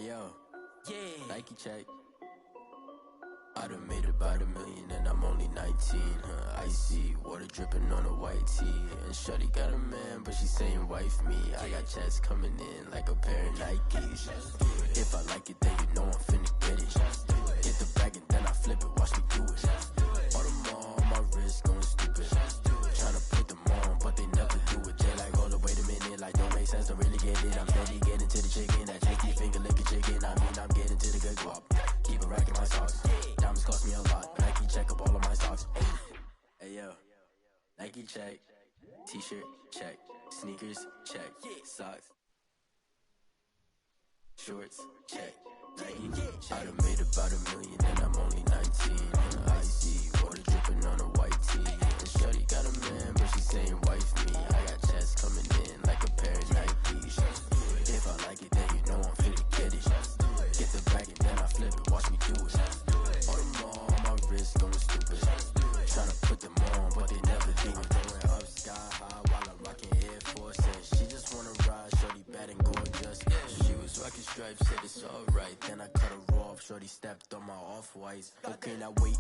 Hey yo, yeah. Nike check. I done made about $1 million and I'm only 19. Icy water dripping on a white tee. And shorty got a man, but she saying wife me. I got checks coming in like a pair of Nikes. If I like it, then you know I'm finna get it. Get the bag and then I flip it, watch me do it. All them on my wrist going stupid. Tryna put them on, but they never do it. They like, hold up, wait a minute, like don't make sense, don't really get it. I'm steady getting to the chicken, that tasty finger licking chicken. I mean, I'm getting to the good guap. Keep a rack in my socks. Diamonds cost me a lot. Nike check up all of my socks. Hey yo, Nike check. T-shirt check. Sneakers check. Socks. Shorts check. Nike. I done made about $1 million and I'm only 19. Icy water dripping on a white tee. And shorty got a man, but she saying wife me. I got checks coming in like a pair of Nikes. If I like it, then you know I'm finna get it. Get the bag and then I flip it, watch me do it. All them on my wrist going stupid. Tryna put them on, but they never do it. Going up sky high while I'm rocking Air Forces. She just wanna ride, shorty bad and gorgeous. She was rocking stripes, said it's alright. Then I cut her off, shorty stepped on my off-whites. Okay, now wait.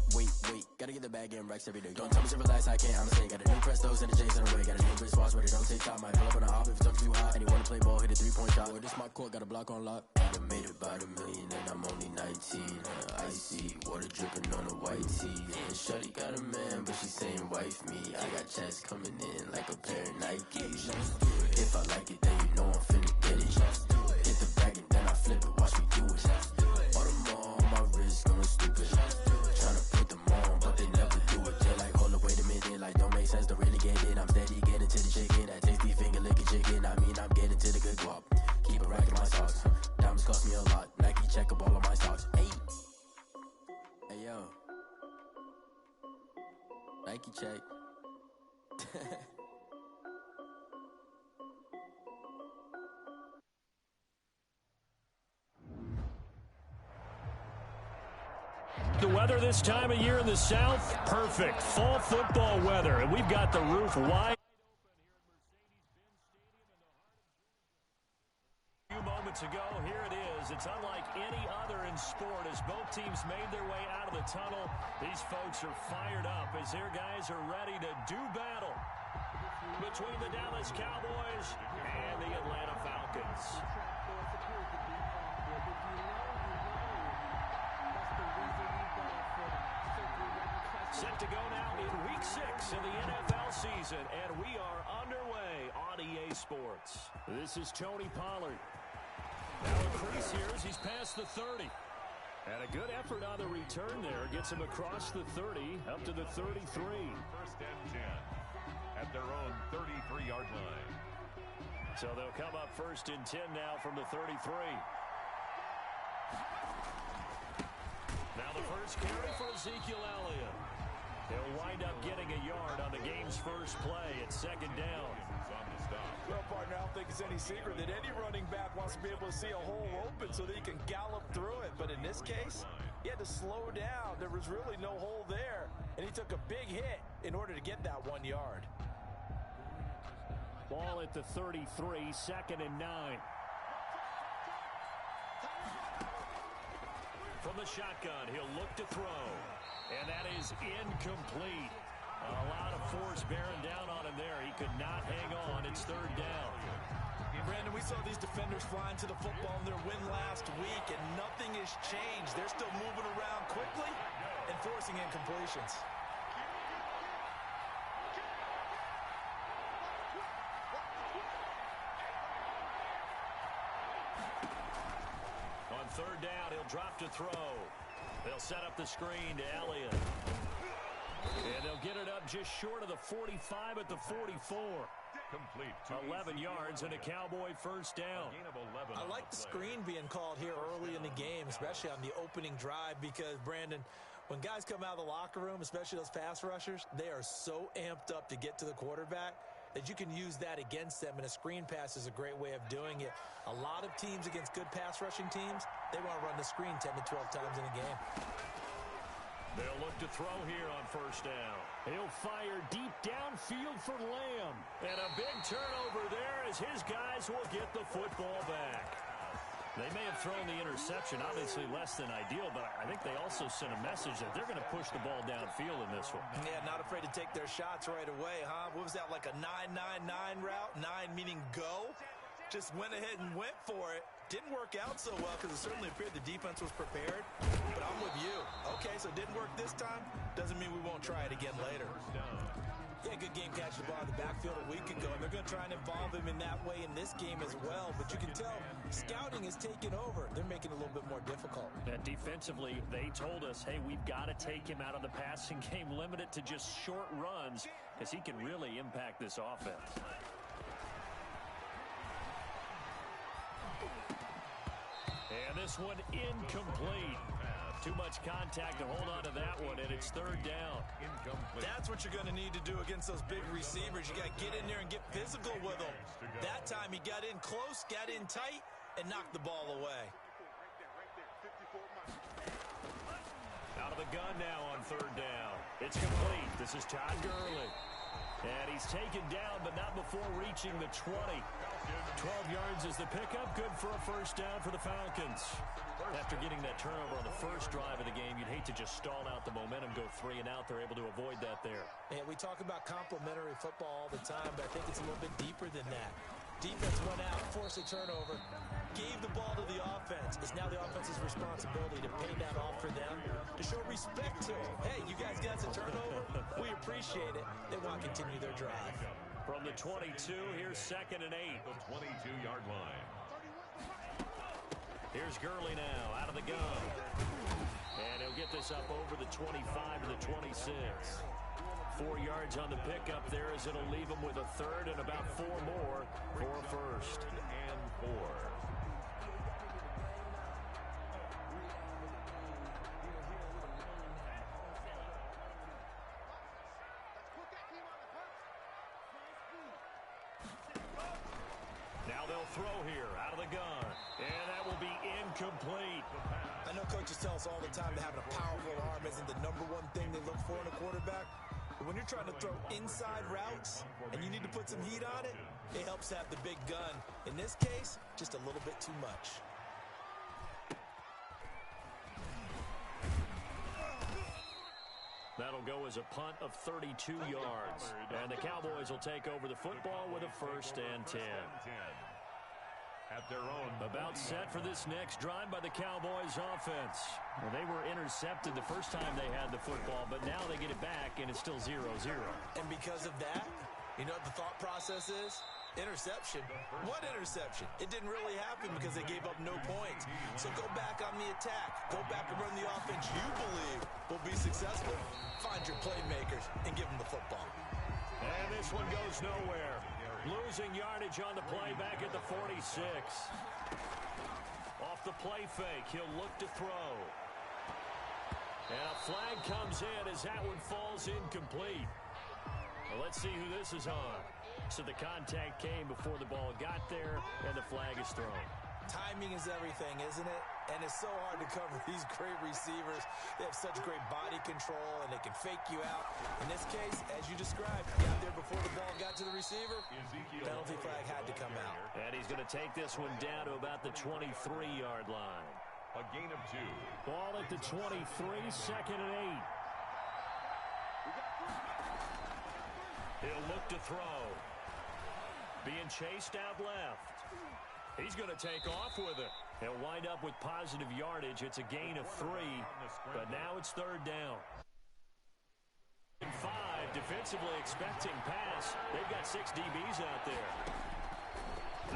Gotta get the bag and racks every day. Don't tell me to relax, I can't, I'ma say. Got a new Prestos and a J's in the way. Got a new wristwatch, but it don't take time. Might pull up on a hop if it's too hot. And you wanna play ball, hit a 3-point shot. Or this my court, got a block on lock. I done made about $1 million and I'm only 19. Icy water dripping on a white tee. And shorty got a man, but she saying wife me. I got checks coming in like a pair of Nikes. If I like it, then you know I'm finna get it. Hit the bag and then I flip it, watch me do it. All them on my wrist going stupid. Tryna put them on, but they never do it. They're like, hold up, wait a minute, like don't make sense, don't really get it. I'm steady getting to the chicken, that tasty finger licking chicken. I mean, I'm getting to the good guap. Keep a rack in my socks. Diamonds cost me a lot. Nike check up all of my socks. Hey yo, Nike check. The weather this time of year in the South, perfect. Fall football weather, and we've got the roof wide open here at Mercedes-Benz Stadium in the heart of Georgia. A few moments ago, here it is. It's unlike any other in sport as both teams made their way out of the tunnel. These folks are fired up as their guys are ready to do battle between the Dallas Cowboys and the Atlanta Falcons. Set to go now in Week 6 of the NFL season, and we are underway on EA Sports. This is Tony Pollard. Now a crease here as he's past the 30. And a good effort on the return there. Gets him across the 30, up to the 33. First and 10 at their own 33-yard line. So they'll come up first and 10 now from the 33. Now the first carry for Ezekiel Elliott. He'll wind up getting a yard on the game's first play at second down. Well, partner, I don't think it's any secret that any running back wants to be able to see a hole open so that he can gallop through it. But in this case, he had to slow down. There was really no hole there, and he took a big hit in order to get that 1 yard. Ball at the 33, second and 9. From the shotgun, he'll look to throw. And that is incomplete. A lot of force bearing down on him there. He could not hang on. It's third down. Brandon, we saw these defenders flying to the football in their win last week, and nothing has changed. They're still moving around quickly and forcing incompletions. On third down, he'll drop to throw. They'll set up the screen to Elliott. And they'll get it up just short of the 45 at the 44. Complete. 11 yards and a Cowboy first down. I like the screen being called here early in the game, especially on the opening drive, because, Brandon, when guys come out of the locker room, especially those pass rushers, they are so amped up to get to the quarterback that you can use that against them, and a screen pass is a great way of doing it. A lot of teams against good pass rushing teams, they want to run the screen 10 to 12 times in a game. They'll look to throw here on first down. He'll fire deep downfield for Lamb. And a big turnover there as his guys will get the football back. They may have thrown the interception, obviously less than ideal, but I think they also sent a message that they're going to push the ball downfield in this one. Yeah, not afraid to take their shots right away, huh? What was that, like a 9-9-9 route? 9 meaning go? Just went ahead and went for it. Didn't work out so well because it certainly appeared the defense was prepared. But I'm with you. Okay, so it didn't work this time. Doesn't mean we won't try it again later. Yeah, good game catching the ball in the backfield a week ago, and they're going to try and involve him in that way in this game as well. But you can tell scouting is taking over. They're making it a little bit more difficult. And defensively, they told us, hey, we've got to take him out of the passing game, limit it to just short runs, because he can really impact this offense. And this one incomplete. Too much contact to hold on to that one, and it's third down. Incomplete. That's what you're going to need to do against those big receivers. You got to get in there and get physical with them. That time he got in close, got in tight, and knocked the ball away. Out of the gun now on third down. It's complete. This is Todd Gurley. And he's taken down, but not before reaching the 20. 12 yards is the pickup. Good for a first down for the Falcons. After getting that turnover on the first drive of the game, you'd hate to just stall out the momentum, go 3 and out. They're able to avoid that there. And we talk about complementary football all the time, but I think it's a little bit deeper than that. Defense went out, forced a turnover, gave the ball to the offense. It's now the offense's responsibility to pay that off for them, to show respect to them. Hey, you guys got the turnover. We appreciate it. They want to continue their drive. From the 22, here's 2nd and 8. The 22-yard line. Here's Gurley now, out of the gun. And he'll get this up over the 25 to the 26. 4 yards on the pickup there as it'll leave him with a third and about 4 more for a first. And 4. Now they'll throw here, out of the gun. And that will be incomplete. I know coaches tell us all the time that having a powerful arm isn't the #1 thing they look for in a quarterback. But when you're trying to throw inside routes and you need to put some heat on it, it helps have the big gun. In this case, just a little bit too much. That'll go as a punt of 32 yards. And the Cowboys will take over the football with a 1st and 10. At their own. About set for this next drive by the Cowboys offense. Well, they were intercepted the first time they had the football, but now they get it back, and it's still 0-0. And because of that, you know what the thought process is? Interception. What interception? It didn't really happen because they gave up no points. So go back on the attack. Go back and run the offense you believe will be successful. Find your playmakers and give them the football. And this one goes nowhere. Losing yardage on the play back at the 46. Off the play fake, he'll look to throw. And a flag comes in as that one falls incomplete. Well, let's see who this is on. So the contact came before the ball got there, and the flag is thrown. Timing is everything, isn't it? And it's so hard to cover these great receivers. They have such great body control, and they can fake you out. In this case, as you described, got there before the ball got to the receiver. Penalty flag had to come out. And he's going to take this one down to about the 23-yard line. A gain of 2. Ball at the 23, 2nd and 8. He'll look to throw. Being chased out left. He's going to take off with it. He'll wind up with positive yardage. It's a gain of 3, but now it's 3rd down. 5, defensively expecting pass. They've got 6 DBs out there.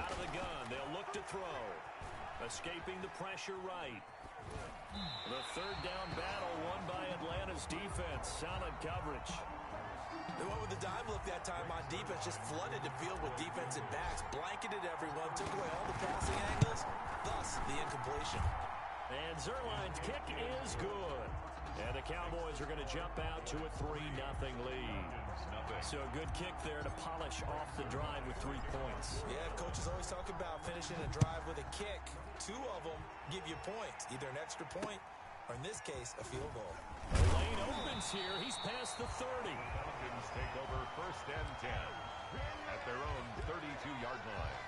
Out of the gun, they'll look to throw. Escaping the pressure right. The 3rd down battle won by Atlanta's defense. Solid coverage. They went with the dime look that time on defense, just flooded the field with defensive backs, blanketed everyone, took away all the passing angles, thus the incompletion. And Zerline's kick is good. And the Cowboys are going to jump out to a 3-0 lead. So a good kick there to polish off the drive with 3 points. Yeah, coaches always talk about finishing a drive with a kick. 2 of them give you points, either an extra point or in this case, a field goal. The lane opens here. He's past the 30. Falcons take over 1st and 10 at their own 32-yard line.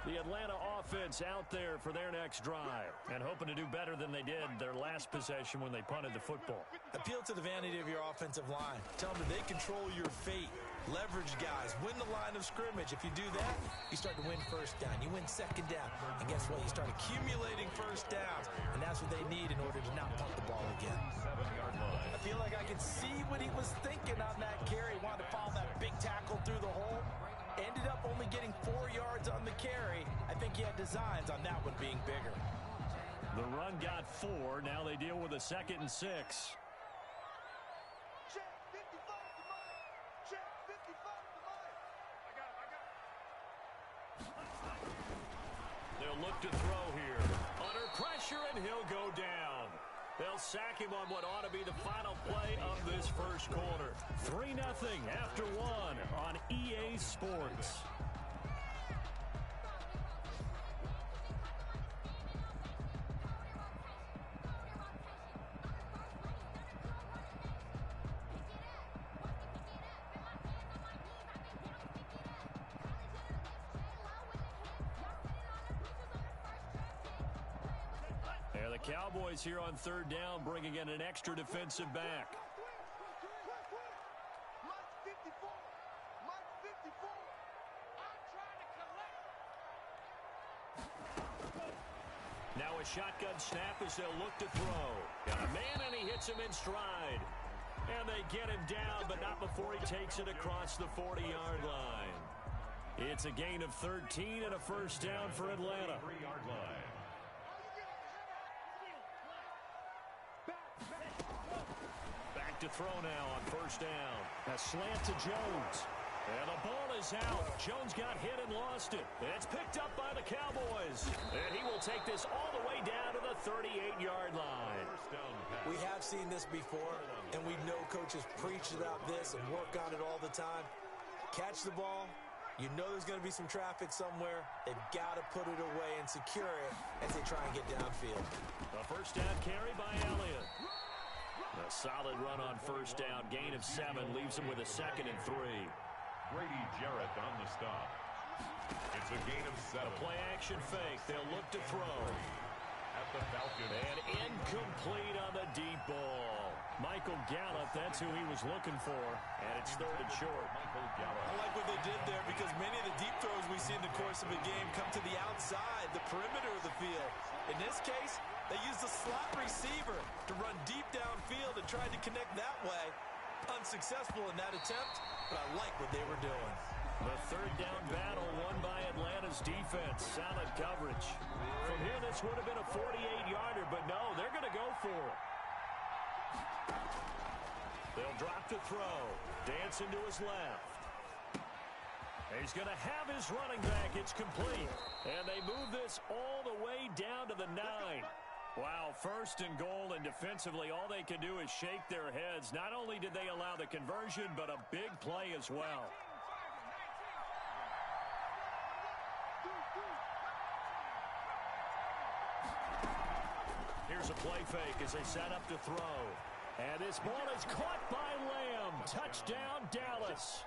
The Atlanta offense out there for their next drive and hoping to do better than they did their last possession when they punted the football. Appeal to the vanity of your offensive line. Tell them that they control your fate. Leverage guys. Win the line of scrimmage. If you do that, you start to win first down. You win second down. And guess what? You start accumulating first downs. And that's what they need in order to not punt the ball again. 7-yard line. I feel like I could see what he was thinking on that carry. Wanted to follow that big tackle through the hole. Ended up only getting 4 yards on the carry. I think he had designs on that one being bigger. The run got 4. Now they deal with a 2nd and 6. They'll look to throw here. Under pressure, and he'll go down. They'll sack him on what ought to be the final play of this first quarter. 3-0 after 1 on EA Sports. The Cowboys here on 3rd down, bringing in an extra defensive back. Now a shotgun snap as they'll look to throw. Got a man, and he hits him in stride. And they get him down, but not before he takes it across the 40-yard line. It's a gain of 13 and a first down for Atlanta. 3-yard line. To throw now on first down. A slant to Jones. And the ball is out. Jones got hit and lost it. It's picked up by the Cowboys. And he will take this all the way down to the 38-yard line. We have seen this before, and we know coaches preach about this and work on it all the time. Catch the ball. You know there's going to be some traffic somewhere. They've got to put it away and secure it as they try and get downfield. A first down carry by Elliott. A solid run on first down. Gain of 7 leaves him with a 2nd and 3. Grady Jarrett on the stop. It's a gain of 7. A play action fake. They'll look to throw. At the Falcons. And incomplete on the deep ball. Michael Gallup, that's who he was looking for. And it's 3rd and short. Michael Gallup. I like what they did there because many of the deep throws we see in the course of a game come to the outside, the perimeter of the field. In this case, they used the slot receiver to run deep downfield and tried to connect that way. Unsuccessful in that attempt, but I like what they were doing. The 3rd down battle won by Atlanta's defense. Solid coverage. From here, this would have been a 48-yarder, but no, they're going to go for it. They'll drop to throw. Dancing to his left. He's going to have his running back. It's complete. And they move this all the way down to the 9. Wow, 1st and goal, and defensively all they can do is shake their heads. Not only did they allow the conversion, but a big play as well. Here's a play fake as they set up to throw. And this ball is caught by Lamb. Touchdown, Dallas.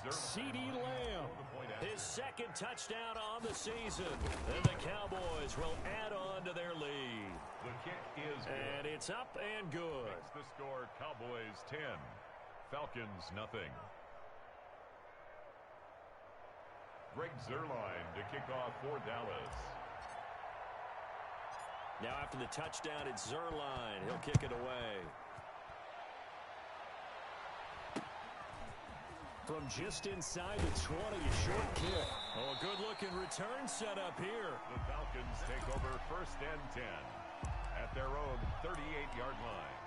CeeDee Lamb, his 2nd touchdown on the season. And the Cowboys will add on to their lead. The kick is good. And it's up and good. Makes the score Cowboys 10, Falcons nothing. Greg Zuerlein to kick off for Dallas. Now after the touchdown, it's Zuerlein. He'll kick it away. From just inside the 20, a short kick. Oh, a good-looking return set up here. The Falcons take over 1st and 10 at their own 38-yard line.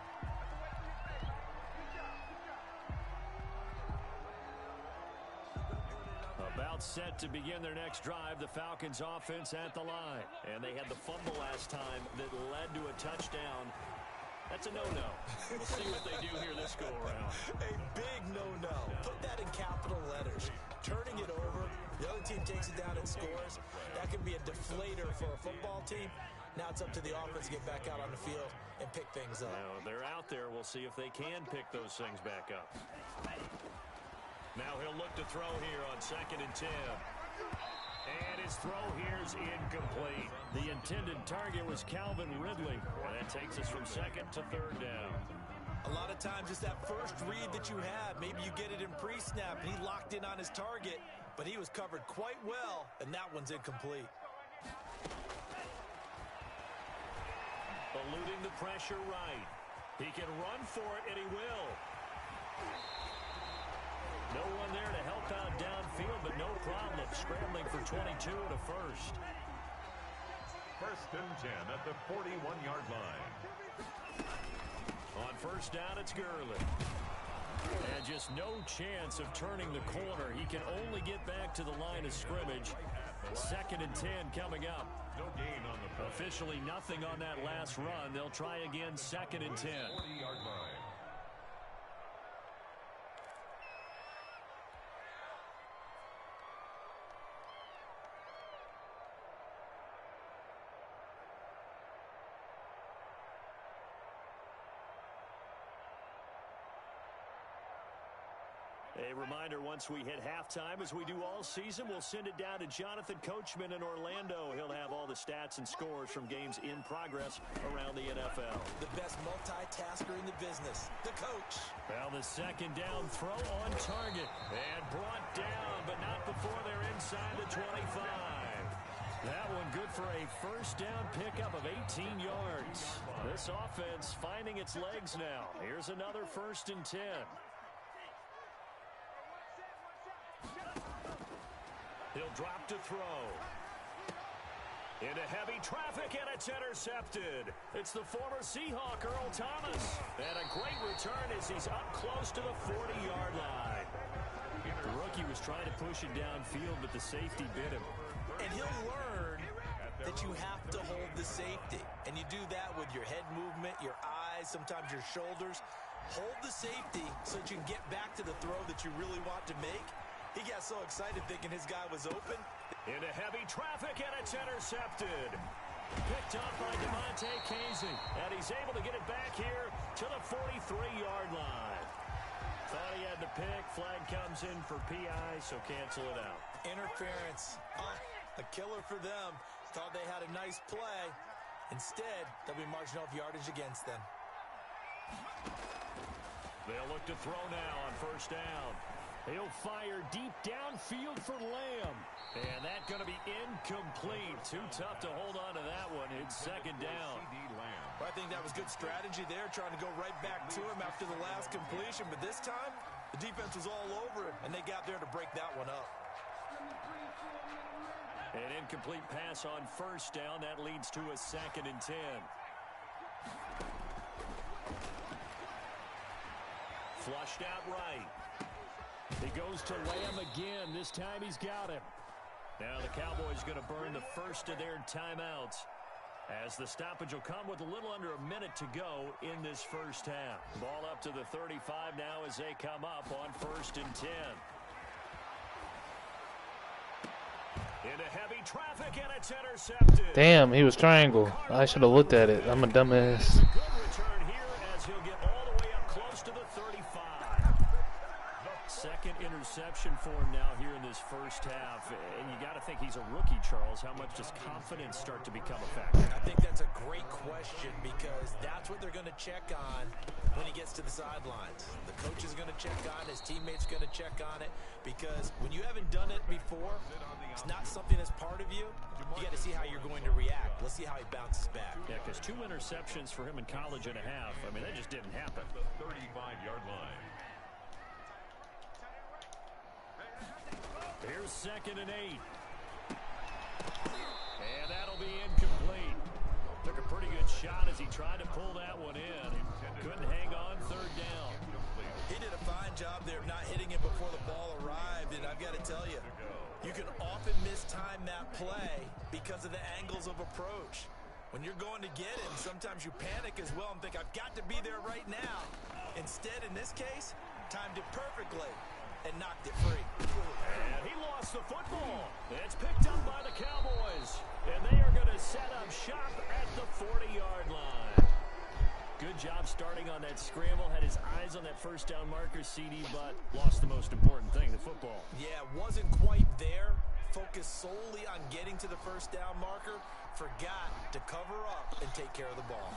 About set to begin their next drive, the Falcons offense at the line. And they had the fumble last time that led to a touchdown. That's a no-no. We'll see what they do here this go-around. A big no-no. Put that in capital letters. Turning it over, the other team takes it down and scores. That can be a deflator for a football team. Now it's up to the offense to get back out on the field and pick things up. Now, they're out there. We'll see if they can pick those things back up. Now he'll look to throw here on 2nd and 10. And his throw here is incomplete. The intended target was Calvin Ridley. And that takes us from second to third down. A lot of times it's that first read that you have. Maybe you get it in pre-snap, and he locked in on his target, but he was covered quite well, and that one's incomplete. Eluding the pressure right. He can run for it, and he will. No one there to help out downfield, but no problem. Scrambling for 22 and a first. First and 10 at the 41-yard line. On first down, it's Gurley. And just no chance of turning the corner. He can only get back to the line of scrimmage. Second and 10 coming up. No gain on the play. Officially nothing on that last run. They'll try again second and 10. 40-yard line. A reminder, once we hit halftime, as we do all season, we'll send it down to Jonathan Coachman in Orlando. He'll have all the stats and scores from games in progress around the NFL. The best multitasker in the business, the coach. Well, the second down throw on target. And brought down, but not before they're inside the 25. That one good for a first down pickup of 18 yards. This offense finding its legs now. Here's another first and 10. He'll drop to throw. Into heavy traffic, and it's intercepted. It's the former Seahawk, Earl Thomas. And a great return as he's up close to the 40-yard line. The rookie was trying to push it downfield, but the safety bit him. And he'll learn that you have to hold the safety. And you do that with your head movement, your eyes, sometimes your shoulders. Hold the safety so that you can get back to the throw that you really want to make. He got so excited thinking his guy was open. Into heavy traffic, and it's intercepted. Picked up by Demonte Casey. And he's able to get it back here to the 43-yard line. Thought he had the pick. Flag comes in for PI, so cancel it out. Interference. A killer for them. Thought they had a nice play. Instead, they'll be marching off yardage against them. They'll look to throw now on first down. He'll fire deep downfield for Lamb. And that's going to be incomplete. Too tough to hold on to that one. It's second down. Well, I think that was good strategy there, trying to go right back to him after the last completion. But this time, the defense was all over him, and they got there to break that one up. An incomplete pass on first down. That leads to a second and 10. Flushed out right. He goes to Lamb again. This time he's got him. Now the Cowboys going to burn the first of their timeouts, as the stoppage will come with a little under a minute to go in this first half. Ball up to the 35 now as they come up on first and 10. Into heavy traffic, and it's intercepted. Damn, he was triangle. I should have looked at it. I'm a dumbass. Good return here as he'll get all the way up close to the 35. Second interception for him now here in this first half. And you got to think he's a rookie, Charles. How much does confidence start to become a factor? I think that's a great question, because that's what they're going to check on when he gets to the sidelines. The coach is going to check on it. His teammates going to check on it, because when you haven't done it before, it's not something that's part of you. You got to see how you're going to react. Let's see how he bounces back. Yeah, because 2 interceptions for him in college and a half. I mean, that just didn't happen. The 35-yard line. Here's second and 8. And that'll be incomplete. Took a pretty good shot as he tried to pull that one in. Couldn't hang on third down. He did a fine job there of not hitting it before the ball arrived. And I've got to tell you, you can often mistime that play because of the angles of approach. When you're going to get him, sometimes you panic as well and think, I've got to be there right now. Instead, in this case, timed it perfectly and knocked it free. And he lost the football. It's picked up by the Cowboys. And they are going to set up shop at the 40-yard line. Good job starting on that scramble. Had his eyes on that first down marker, CD, but lost the most important thing, the football. Yeah, wasn't quite there focused solely on getting to the first down marker, forgot to cover up and take care of the ball.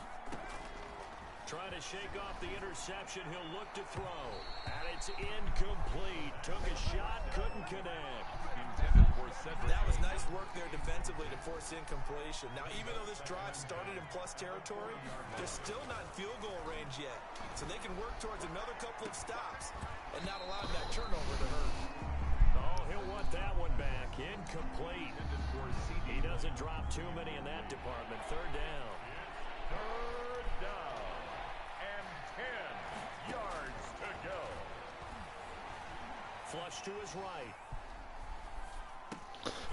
Trying to shake off the interception. He'll look to throw. And it's incomplete. Took a shot, couldn't connect. That was nice work there defensively to force incompletion. Now, even though this drive started in plus territory, they're still not in field goal range yet. So they can work towards another couple of stops and not allow that turnover to hurt. Oh, he'll want that one back. Incomplete. He doesn't drop too many in that department. Third down. Third down. And 10 yards to go. Flush to his right.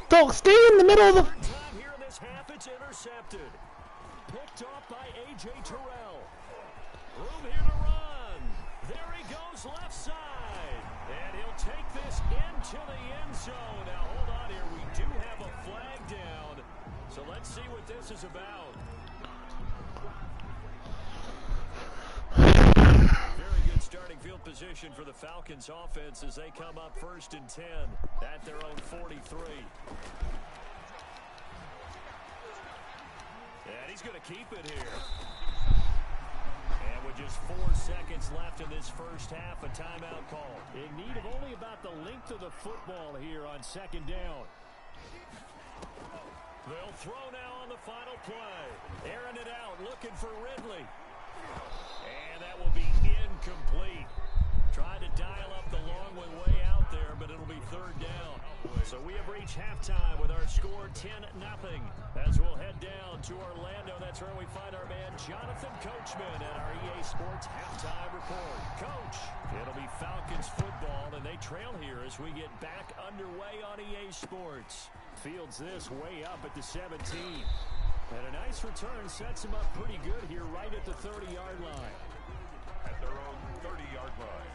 Don't stay in the middle of the... Third time here in this half, it's intercepted. Picked off by A.J. Terrell. Room here to run. There he goes left side. And he'll take this into the end zone. Now, hold on here. We do have a flag down. So let's see what this is about. Very good starting field position for the Falcons offense as they come up 1st and 10 at their own 43. And he's going to keep it here. And with just 4 seconds left in this first half, a timeout call. In need of only about the length of the football here on 2nd down. They'll throw now on the final play. Airing it out, looking for Ridley. And that will be incomplete. Tried to dial up the long one way out there, but it'll be 3rd down. So we have reached halftime with our score 10-0. As we'll head down to Orlando, that's where we find our man Jonathan Coachman at our EA Sports Halftime Report. Coach, it'll be Falcons football, and they trail here as we get back underway on EA Sports. Fields this way up at the 17. And a nice return sets him up pretty good here right at the 30-yard line. At their own 30-yard line.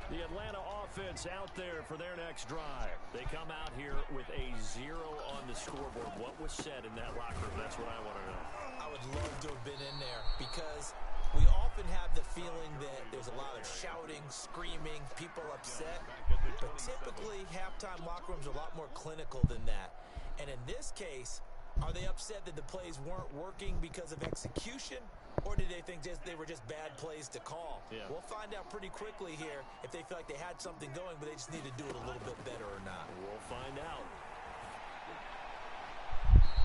The Atlanta offense out there for their next drive. They come out here with a 0 on the scoreboard. What was said in that locker room? That's what I want to know. I would love to have been in there because we often have the feeling that there's a lot of shouting, screaming, people upset. But typically, halftime locker rooms are a lot more clinical than that. And in this case, are they upset that the plays weren't working because of execution? Or did they think they were just bad plays to call? Yeah. We'll find out pretty quickly here if they feel like they had something going, but they just need to do it a little bit better or not. We'll find out.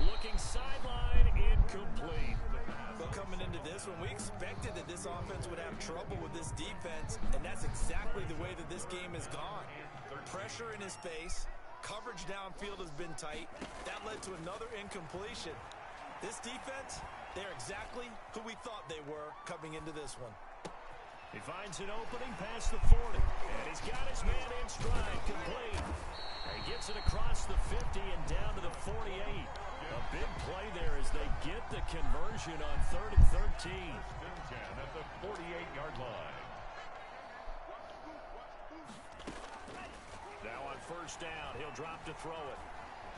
Looking sideline, incomplete. So coming into this one, we expected that this offense would have trouble with this defense, and that's exactly the way that this game has gone. Pressure in his face. Coverage downfield has been tight. That led to another incompletion. This defense, they're exactly who we thought they were coming into this one. He finds an opening past the 40. And he's got his man in stride, complete. And he gets it across the 50 and down to the 48. A big play there as they get the conversion on 3rd and 13. At the 48-yard line. Now on 1st down, he'll drop to throw it.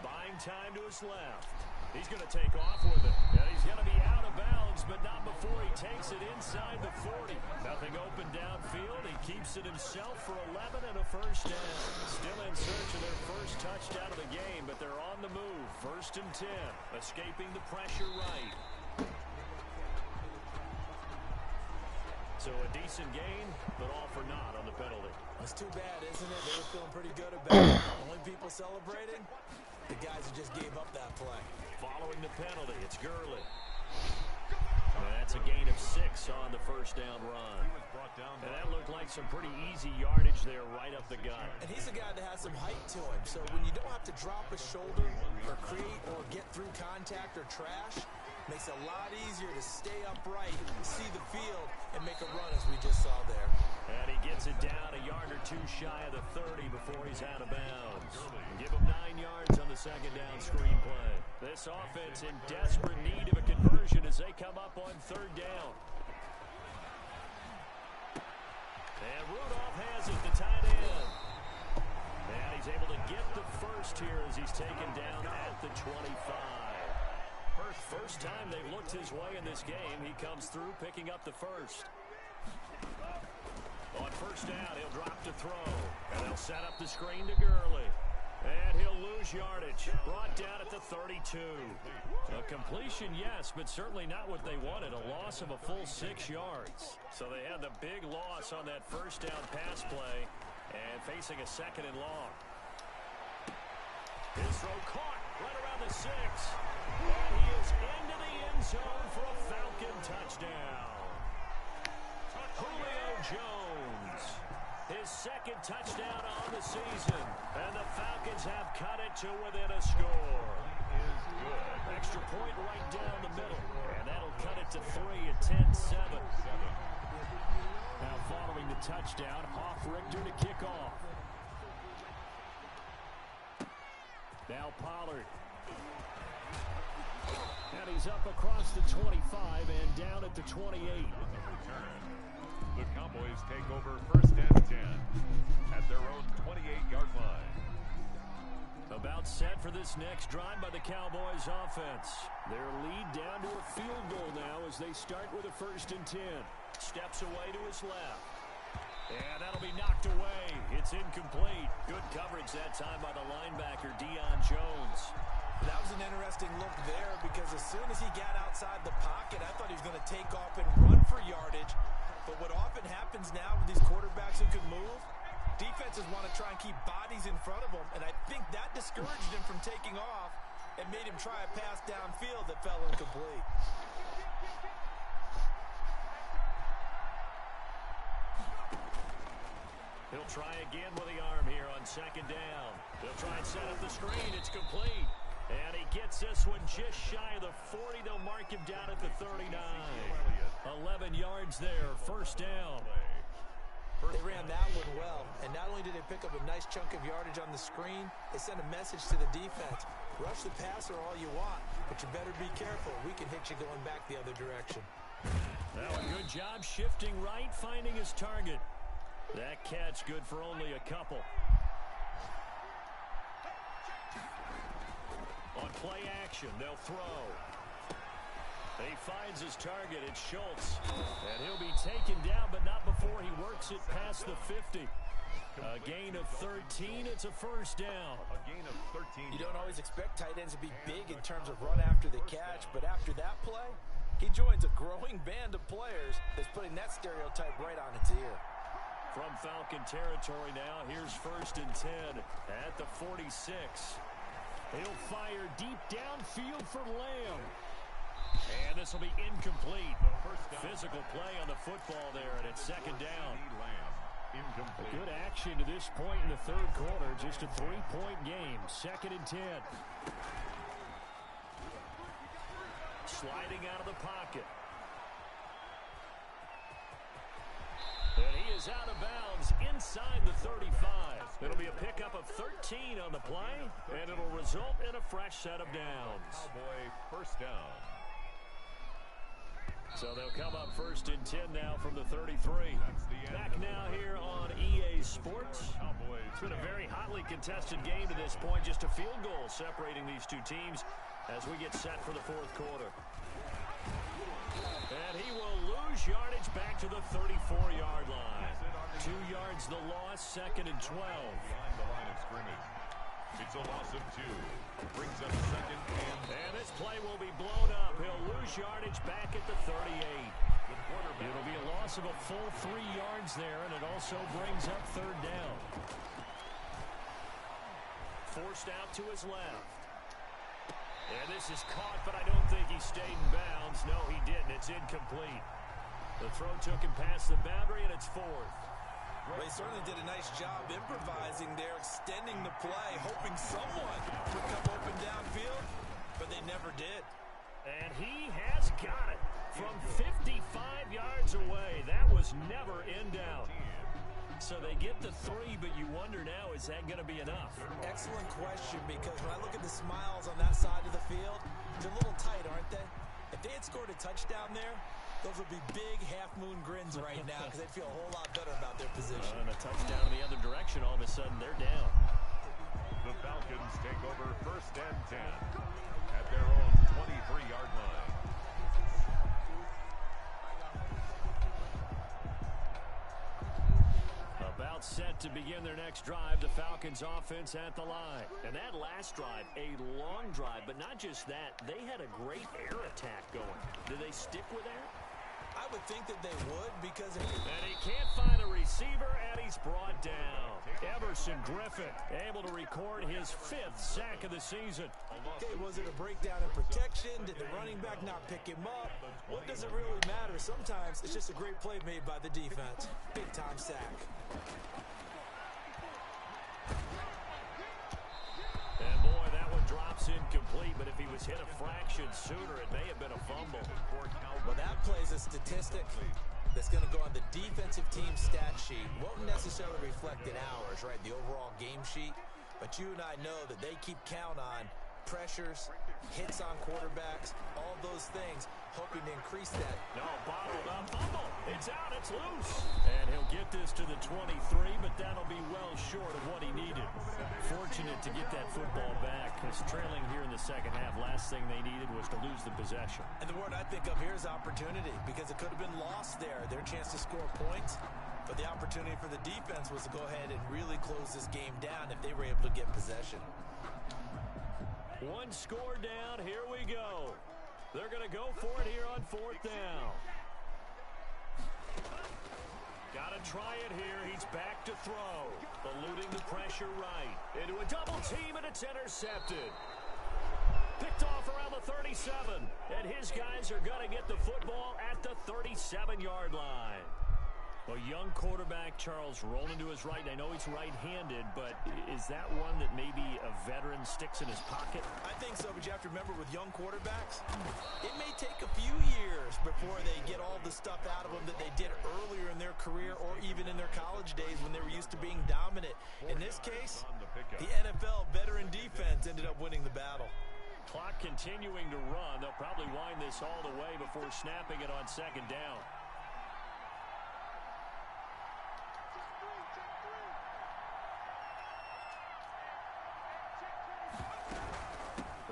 Buying time to his left. He's going to take off with it. And he's going to be out of bounds, but not before he takes it inside the 40. Nothing open downfield. He keeps it himself for 11 and a 1st down. Still in search of their first touchdown of the game, but they're on the move. 1st and 10. Escaping the pressure right. So a decent gain, but all for naught on the penalty. That's too bad, isn't it? They were feeling pretty good about it. Only people celebrating, the guys who just gave up that play. Following the penalty, it's Gurley. And that's a gain of 6 on the 1st down run. And that looked like some pretty easy yardage there right up the gut. And he's a guy that has some height to him. So when you don't have to drop a shoulder or create or get through contact or trash, makes it a lot easier to stay upright, see the field, and make a run as we just saw there. And he gets it down a yard or two shy of the 30 before he's out of bounds. Give him 9 yards on the 2nd down screen play. This offense in desperate need of a conversion as they come up on 3rd down. And Rudolph has it, the tight end. And he's able to get the first here as he's taken down at the 25. First time they've looked his way in this game. He comes through picking up the first. On first down, he'll drop to throw. And they'll set up the screen to Gurley. And he'll lose yardage. Brought down at the 32. A completion, yes, but certainly not what they wanted. A loss of a full 6 yards. So they had the big loss on that first down pass play. And facing a second and long. His throw caught right around the 6. And he is into the end zone for a Falcon touchdown. Julio Jones. His second touchdown on the season. And the Falcons have cut it to within a score. Is good. Extra point right down the middle. And that'll cut it to 3 at 10-7. Now following the touchdown, Hoff-Richter to kick off. Now Pollard. And he's up across the 25 and down at the 28. Return. The Cowboys take over first and 10 at their own 28-yard line. About set for this next drive by the Cowboys offense. Their lead down to a field goal now as they start with a first and 10. Steps away to his left. And that'll be knocked away. It's incomplete. Good coverage that time by the linebacker, Deion Jones. That was an interesting look there because as soon as he got outside the pocket, I thought he was going to take off and run for yardage. But what often happens now with these quarterbacks who can move, defenses want to try and keep bodies in front of them, and I think that discouraged him from taking off and made him try a pass downfield that fell incomplete. He'll try again with the arm here on second down. They'll try and set up the screen. It's complete. And he gets this one just shy of the 40. They'll mark him down at the 39. 11 yards there, first down. They ran that one well, and not only did they pick up a nice chunk of yardage on the screen, they sent a message to the defense. Rush the passer all you want, but you better be careful. We can hit you going back the other direction. Well, a good job shifting right, finding his target. That catch good for only a couple. On play action, they'll throw. And he finds his target. It's Schultz. And he'll be taken down, but not before he works it past the 50. A gain of 13. It's a first down. A gain of 13. You don't always expect tight ends to be big in terms of run after the catch, but after that play, he joins a growing band of players that's putting that stereotype right on its ear. From Falcon territory now, here's first and 10 at the 46. He'll fire deep downfield for Lamb. And this will be incomplete. Physical play on the football there, and it's second down. Good action to this point in the third quarter. Just a 3-point game. Second and 10. Sliding out of the pocket. And he is out of bounds inside the 35. It'll be a pickup of 13 on the play, and it'll result in a fresh set of downs. Cowboy first down. So they'll come up first and 10 now from the 33. Back now here on EA Sports. It's been a very hotly contested game to this point. Just a field goal separating these two teams as we get set for the fourth quarter. And he will lose yardage back to the 34-yard line. 2 yards the loss, second and 12. Behind the line of scrimmage. It's a loss of 2. Brings up second and this play will be blown up. He'll lose yardage back at the 38. It'll be a loss of a full 3 yards there, and it also brings up third down. Forced out to his left. And this is caught, but I don't think he stayed in bounds. No, he didn't. It's incomplete. The throw took him past the boundary, and it's fourth. They certainly did a nice job improvising there, extending the play, hoping someone would come open downfield, but they never did. And he has got it from 55 yards away. That was never in doubt. So they get the 3, but you wonder now, is that going to be enough? Excellent question, because when I look at the smiles on that side of the field, they're a little tight, aren't they? If they had scored a touchdown there, those would be big half-moon grins right now because they'd feel a whole lot better about their position. And a touchdown in the other direction, all of a sudden they're down. The Falcons take over first and 10 at their own 23-yard line. set to begin their next drive. The Falcons offense at the line. And that last drive, a long drive, but not just that. They had a great air attack going. Do they stick with that? I would think that they would because... And he can't find a receiver, and he's brought down. Everson Griffin able to record his 5th sack of the season. Okay, was it a breakdown in protection? Did the running back not pick him up? What does it really matter? Sometimes it's just a great play made by the defense. Big-time sack. And boy, that one drops incomplete, but if he was hit a fraction sooner, it may have been a fumble. Well, that plays a statistic that's going to go on the defensive team stat sheet. Won't necessarily reflect in ours, right, the overall game sheet. But you and I know that they keep count on pressures, hits on quarterbacks, all those things, hoping to increase that. No, bottled up, fumble. It's out, it's loose. And he'll get this to the 23, but that'll be well short of what he needed. Fortunate to get that football back, because trailing here in the second half, last thing they needed was to lose the possession. And the word I think of here is opportunity, because it could have been lost there, their chance to score points. But the opportunity for the defense was to go ahead and really close this game down if they were able to get possession. One score down, here we go. They're going to go for it here on 4th down. Got to try it here. He's back to throw. Eluding the pressure right. Into a double team, and it's intercepted. Picked off around the 37. And his guys are going to get the football at the 37-yard line. A young quarterback, Charles, rolling to his right. I know he's right-handed, but is that one that maybe a veteran sticks in his pocket? I think so, but you have to remember with young quarterbacks, it may take a few years before they get all the stuff out of them that they did earlier in their career or even in their college days when they were used to being dominant. In this case, the NFL veteran defense ended up winning the battle. Clock continuing to run. They'll probably wind this all the way before snapping it on 2nd down.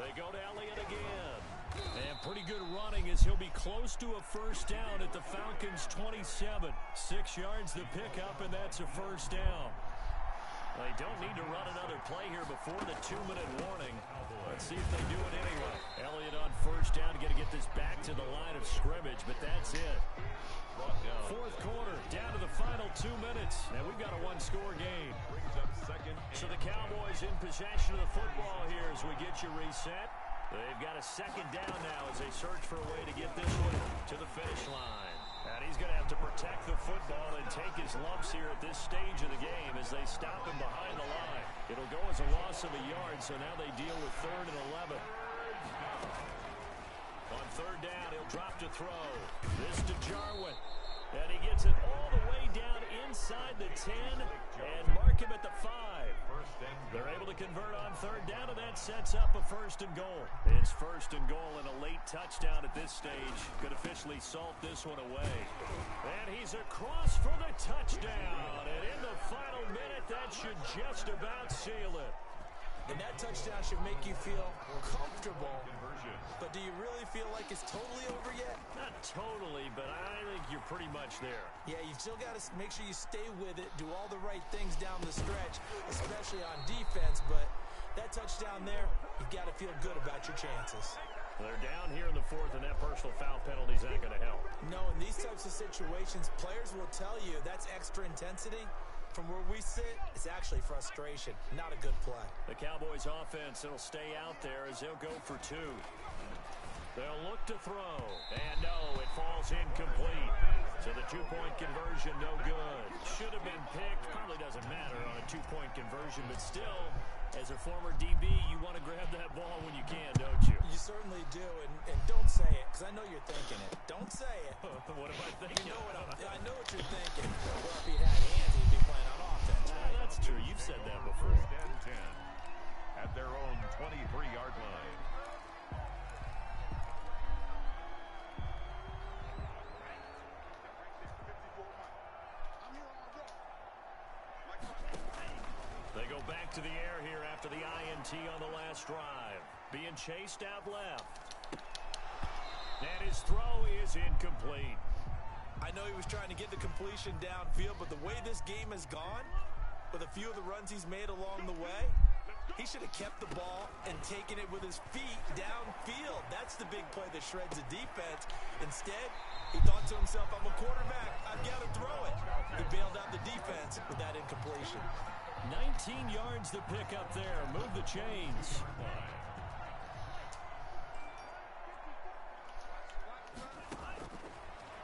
They go to Elliott again. And pretty good running as he'll be close to a 1st down at the Falcons' 27. 6 yards the pickup, and that's a 1st down. They don't need to run another play here before the 2-minute warning. Let's see if they do it anyway. Elliott on 1st down, got to get this back to the line of scrimmage, but that's it. 4th quarter, down to the final 2 minutes, and we've got a 1-score game. So the Cowboys in possession of the football here as we get you reset. They've got a 2nd down now as they search for a way to get this one to the finish line. And he's going to have to protect the football and take his lumps here at this stage of the game as they stop him behind the line. It'll go as a loss of a yard, so now they deal with 3rd and 11. On 3rd down, he'll drop to throw. This to Jarwin. And he gets it all the way down inside the 10 and mark him at the 5. They're able to convert on 3rd down, and that sets up a 1st and goal. It's 1st and goal and a late touchdown at this stage. Could officially salt this one away. And he's across for the touchdown. And in the final minute, that should just about seal it. And that touchdown should make you feel comfortable. But do you really feel like it's totally over yet? Not totally, but I think you're pretty much there. Yeah, you've still got to make sure you stay with it, do all the right things down the stretch, especially on defense. But that touchdown there, you've got to feel good about your chances. They're down here in the 4th, and that personal foul penalty is not going to help. No, in these types of situations, players will tell you that's extra intensity. From where we sit, it's actually frustration, not a good play. The Cowboys offense, it'll stay out there as they'll go for 2. They'll look to throw, and no, it falls incomplete. So the 2-point conversion, no good. Should have been picked, probably doesn't matter on a 2-point conversion, but still, as a former DB, you want to grab that ball when you can, don't you? You certainly do, and don't say it, because I know you're thinking it. Don't say it. What am I thinking? You know I know what you're thinking. Well, if he had hands, he'd be playing on offense. Right? That's true. You've said that before. 1st and 10 at their own 23-yard line. They go back to the air here after the INT on the last drive. Being chased out left. And his throw is incomplete. I know he was trying to get the completion downfield, but the way this game has gone, with a few of the runs he's made along the way, he should have kept the ball and taken it with his feet downfield. That's the big play that shreds the defense. Instead, he thought to himself, I'm a quarterback, I've got to throw it. He bailed out the defense with that incompletion. 19 yards to pick up there. Move the chains.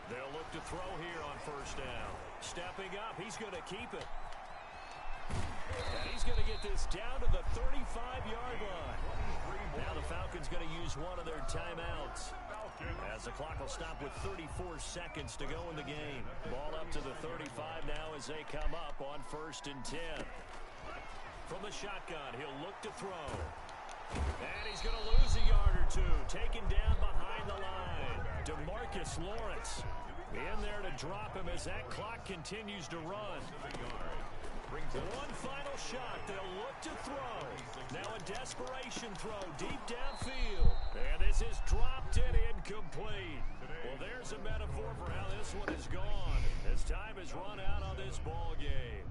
They'll look to throw here on first down. Stepping up, he's going to keep it. And he's going to get this down to the 35-yard line. Now the Falcons going to use one of their timeouts, as the clock will stop with 34 seconds to go in the game. Ball up to the 35 now as they come up on 1st and 10. From the shotgun, he'll look to throw. And he's going to lose a yard or two. Taken down behind the line. DeMarcus Lawrence in there to drop him as that clock continues to run. One final shot. They'll look to throw. Now a desperation throw deep downfield. And this is dropped and incomplete. Well, there's a metaphor for how this one is gone, as time has run out on this ball game.